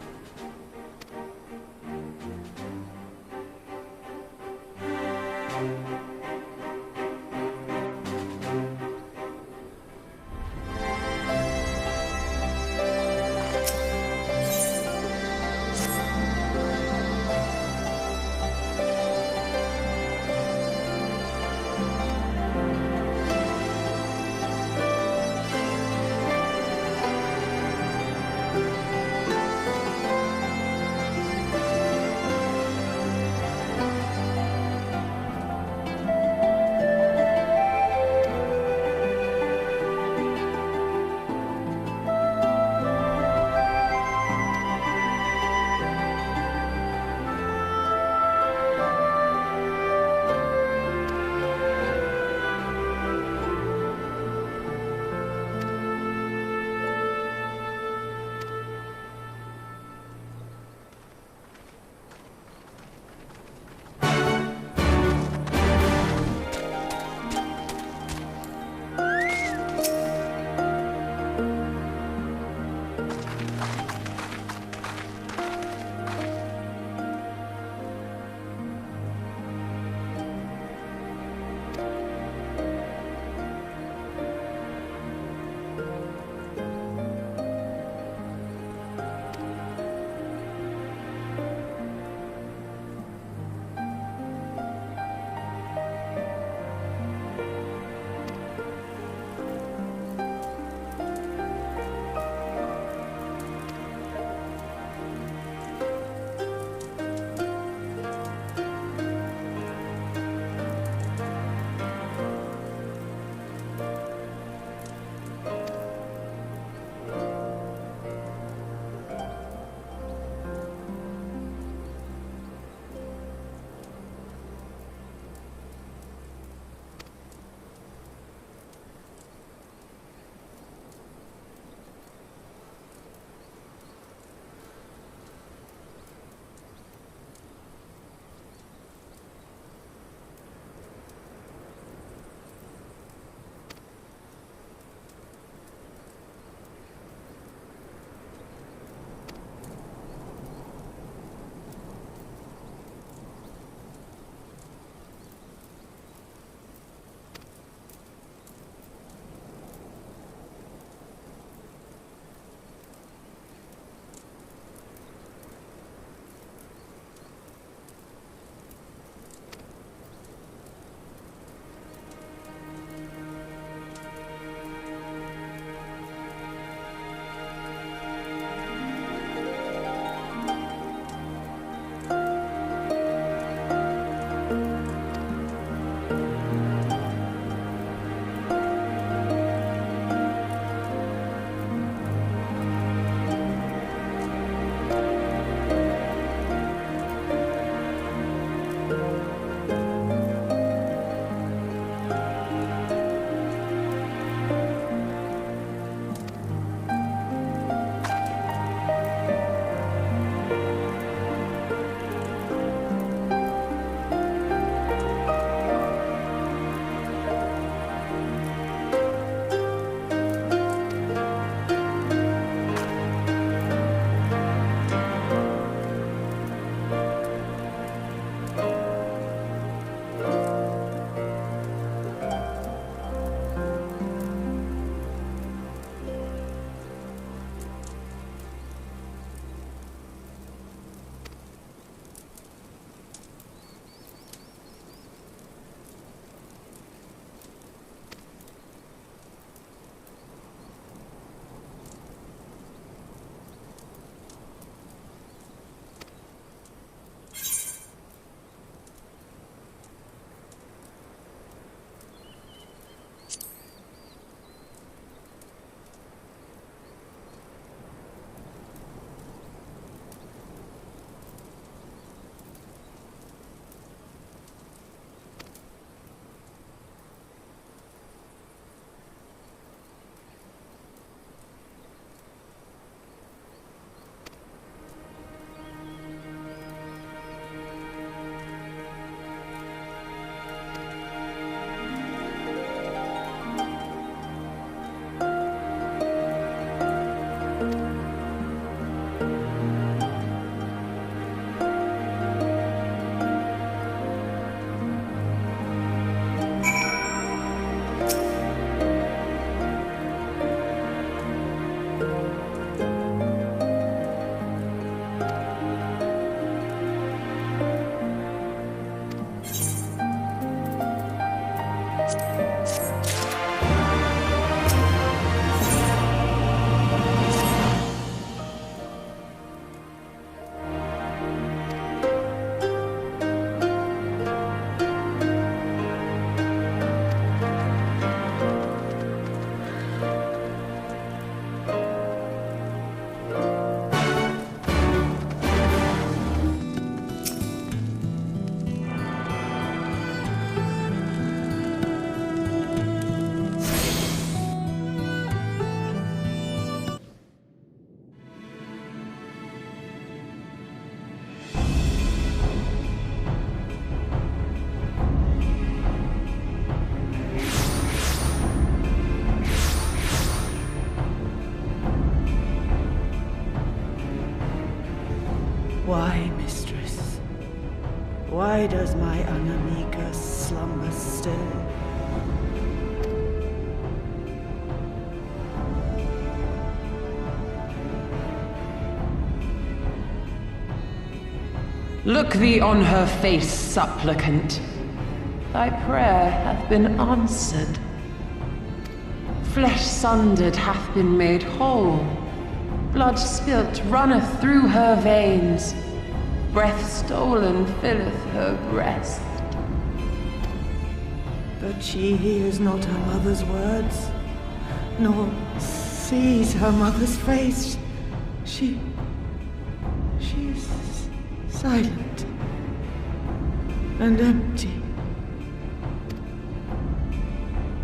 Why, mistress? Why does my Ala Mhigan slumber still? Look thee on her face, supplicant. Thy prayer hath been answered. Flesh sundered hath been made whole. Blood spilt runneth through her veins. Breath stolen filleth her breast. But she hears not her mother's words, nor sees her mother's face. She is silent and empty.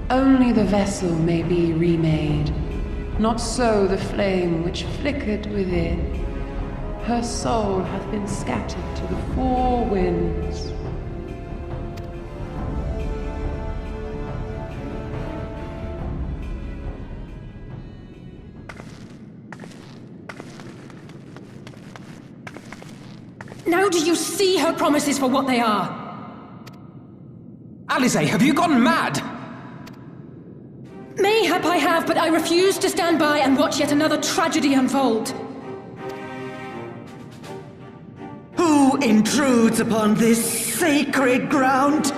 Only the vessel may be remade, not so the flame which flickered within. Her soul hath been scattered to the four winds. Now do you see her promises for what they are? Alisaie, have you gone mad? Mayhap I have, but I refuse to stand by and watch yet another tragedy unfold. Who intrudes upon this sacred ground?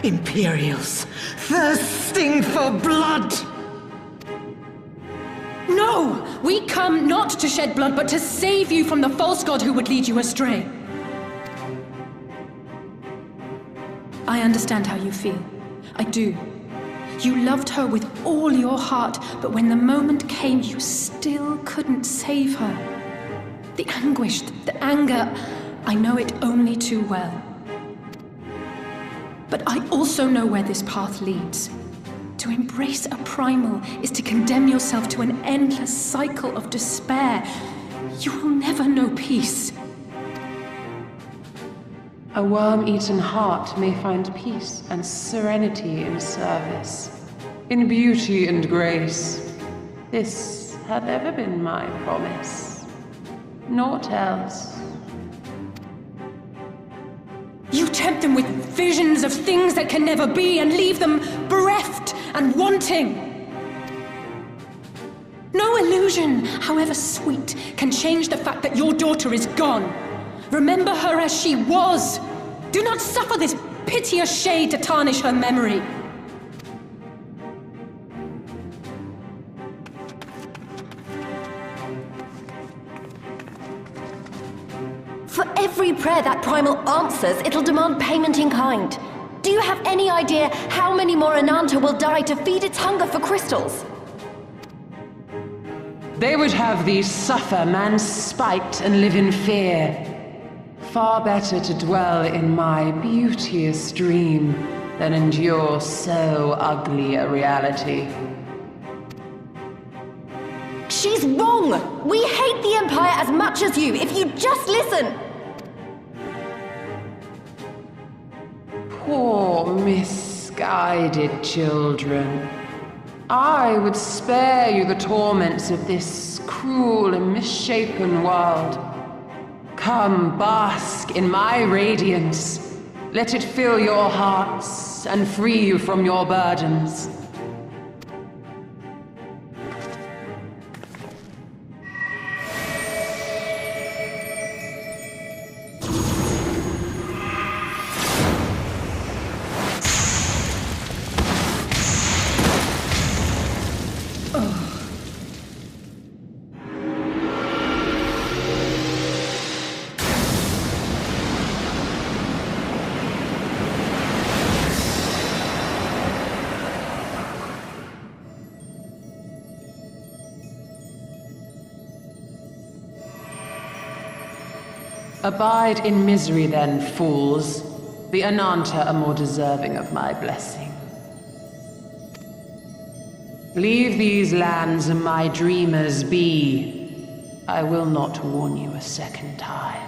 Imperials, thirsting for blood! No! We come not to shed blood, but to save you from the false god who would lead you astray. I understand how you feel. I do. You loved her with all your heart, but when the moment came, you still couldn't save her. The anguish, the anger, I know it only too well. But I also know where this path leads. To embrace a primal is to condemn yourself to an endless cycle of despair. You will never know peace. A worm-eaten heart may find peace and serenity in service, in beauty and grace. This hath ever been my promise. Naught else. You tempt them with visions of things that can never be and leave them bereft and wanting. No illusion, however sweet, can change the fact that your daughter is gone. Remember her as she was. Do not suffer this piteous shade to tarnish her memory. For every prayer that primal answers, it'll demand payment in kind. Do you have any idea how many more Ananta will die to feed its hunger for crystals? They would have thee suffer man's spite and live in fear. Far better to dwell in my beauteous dream than endure so ugly a reality. She's wrong! We hate the Empire as much as you, if you just listen! Poor, misguided children. I would spare you the torments of this cruel and misshapen world. Come, bask in my radiance. Let it fill your hearts and free you from your burdens. Abide in misery then, fools. The Ananta are more deserving of my blessing. Leave these lands and my dreamers be. I will not warn you a second time.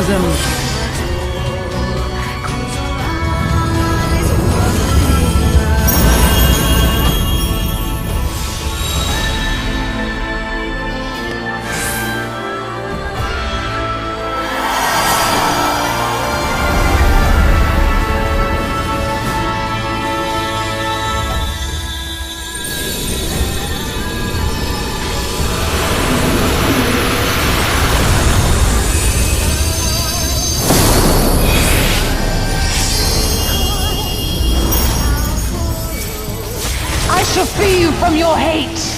bosom. To free you from your hate!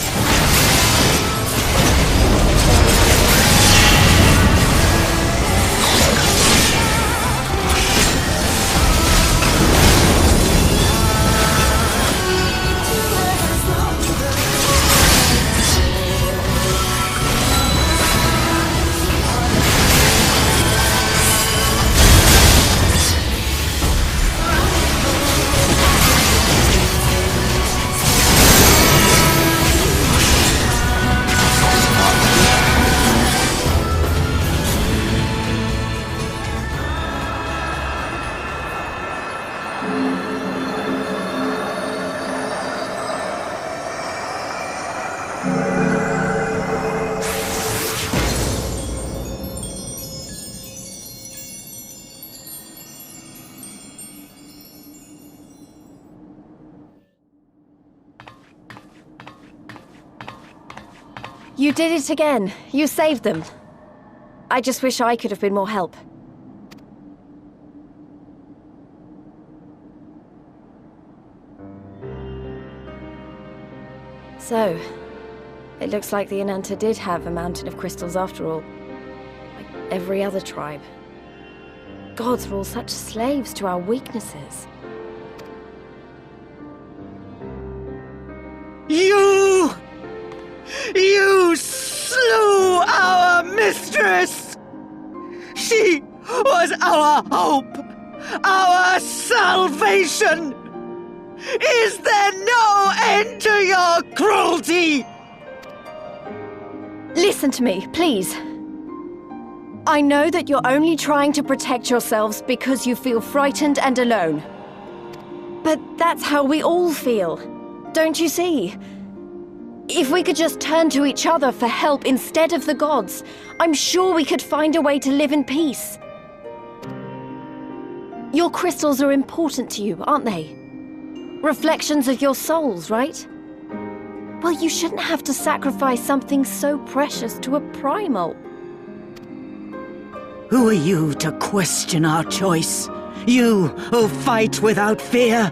You did it again. You saved them. I just wish I could have been more help. So, it looks like the Ananta did have a mountain of crystals after all. Like every other tribe. Gods were all such slaves to our weaknesses. You slew our mistress! She was our hope, our salvation! Is there no end to your cruelty? Listen to me, please. I know that you're only trying to protect yourselves because you feel frightened and alone. But that's how we all feel. Don't you see? If we could just turn to each other for help instead of the gods, I'm sure we could find a way to live in peace. Your crystals are important to you, aren't they? Reflections of your souls, right? Well, you shouldn't have to sacrifice something so precious to a primal. Who are you to question our choice? You who fight without fear?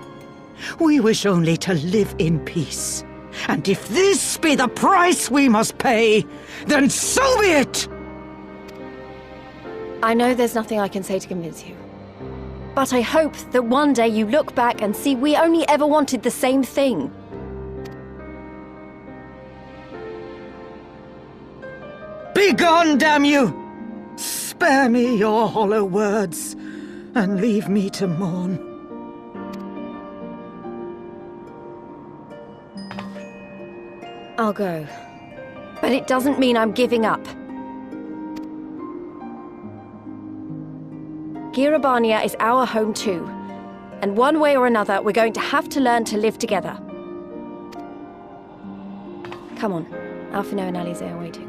We wish only to live in peace. And if this be the price we must pay, then so be it! I know there's nothing I can say to convince you. But I hope that one day you look back and see we only ever wanted the same thing. Begone, damn you! Spare me your hollow words, and leave me to mourn. I'll go. But it doesn't mean I'm giving up. Gyr Abania is our home too. And one way or another, we're going to have to learn to live together. Come on. Alphino and Alize are waiting.